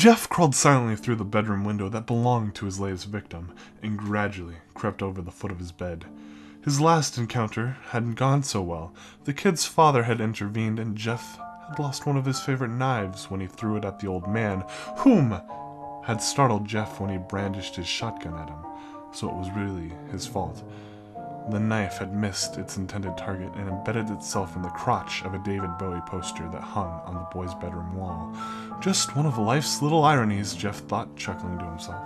Jeff crawled silently through the bedroom window that belonged to his latest victim, and gradually crept over the foot of his bed. His last encounter hadn't gone so well. The kid's father had intervened, and Jeff had lost one of his favorite knives when he threw it at the old man, whom had startled Jeff when he brandished his shotgun at him, so it was really his fault. The knife had missed its intended target and embedded itself in the crotch of a David Bowie poster that hung on the boy's bedroom wall. Just one of life's little ironies, Jeff thought, chuckling to himself.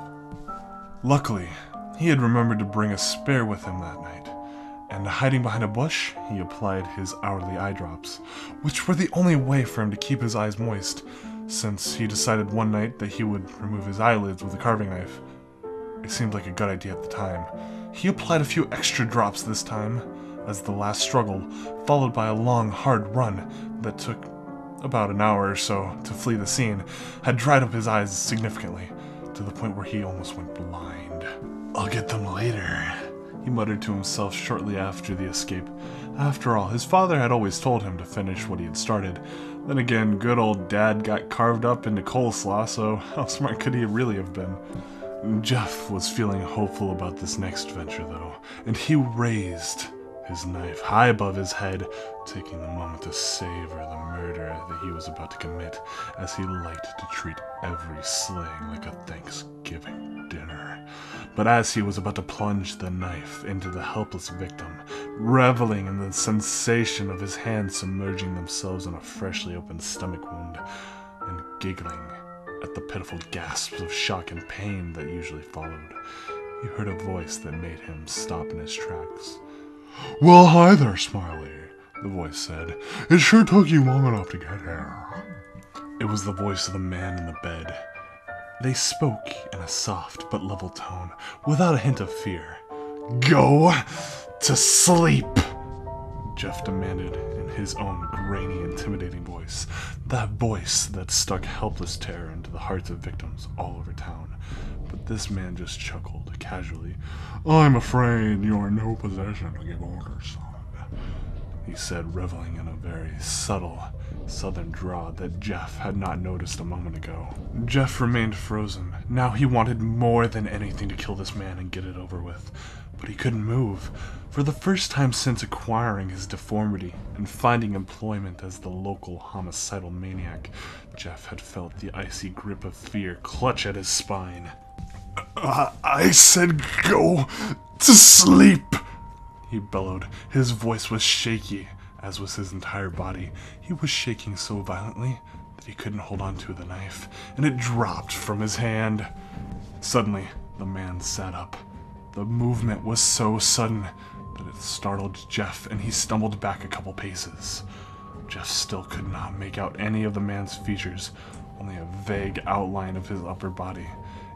Luckily, he had remembered to bring a spare with him that night, and hiding behind a bush, he applied his hourly eye drops, which were the only way for him to keep his eyes moist, since he decided one night that he would remove his eyelids with a carving knife. It seemed like a good idea at the time. He applied a few extra drops this time, as the last struggle, followed by a long, hard run that took about an hour or so to flee the scene, had dried up his eyes significantly, to the point where he almost went blind. "I'll get them later," he muttered to himself shortly after the escape. After all, his father had always told him to finish what he had started. Then again, good old Dad got carved up into coleslaw, so how smart could he really have been? Jeff was feeling hopeful about this next venture, though, and he raised his knife high above his head, taking the moment to savor the murder that he was about to commit, as he liked to treat every slaying like a Thanksgiving dinner. But as he was about to plunge the knife into the helpless victim, reveling in the sensation of his hands submerging themselves in a freshly opened stomach wound, and giggling at the pitiful gasps of shock and pain that usually followed, he heard a voice that made him stop in his tracks. "Well, hi there, Smiley," the voice said. "It sure took you long enough to get here." It was the voice of the man in the bed. They spoke in a soft but level tone, without a hint of fear. "Go to sleep," Jeff demanded in his own grainy, intimidating voice. That voice that stuck helpless terror into the hearts of victims all over town. But this man just chuckled casually. "I'm afraid you are in no position to give orders, son," he said, reveling in a very subtle southern drawl that Jeff had not noticed a moment ago. Jeff remained frozen. Now he wanted more than anything to kill this man and get it over with. But he couldn't move. For the first time since acquiring his deformity and finding employment as the local homicidal maniac, Jeff had felt the icy grip of fear clutch at his spine. I said go to sleep," he bellowed. His voice was shaky, as was his entire body. He was shaking so violently that he couldn't hold on to the knife, and it dropped from his hand. Suddenly, the man sat up. The movement was so sudden that it startled Jeff, and he stumbled back a couple paces. Jeff still could not make out any of the man's features, only a vague outline of his upper body.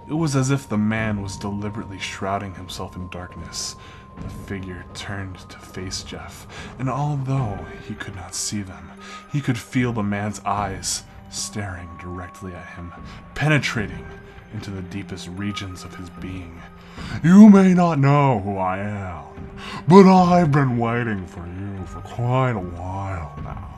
It was as if the man was deliberately shrouding himself in darkness. The figure turned to face Jeff, and although he could not see them, he could feel the man's eyes staring directly at him, penetrating into the deepest regions of his being. "You may not know who I am, but I've been waiting for you for quite a while now,"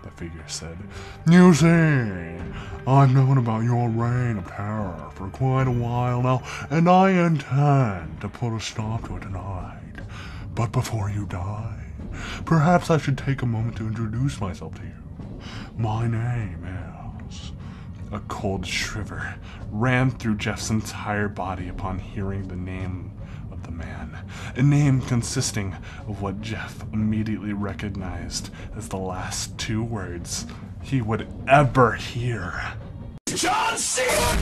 the figure said. "You see, I've known about your reign of terror for quite a while now, and I intend to put a stop to it tonight. But before you die, perhaps I should take a moment to introduce myself to you. My name is..." A cold shiver ran through Jeff's entire body upon hearing the name of the man, a name consisting of what Jeff immediately recognized as the last two words he would ever hear. "John Cena!"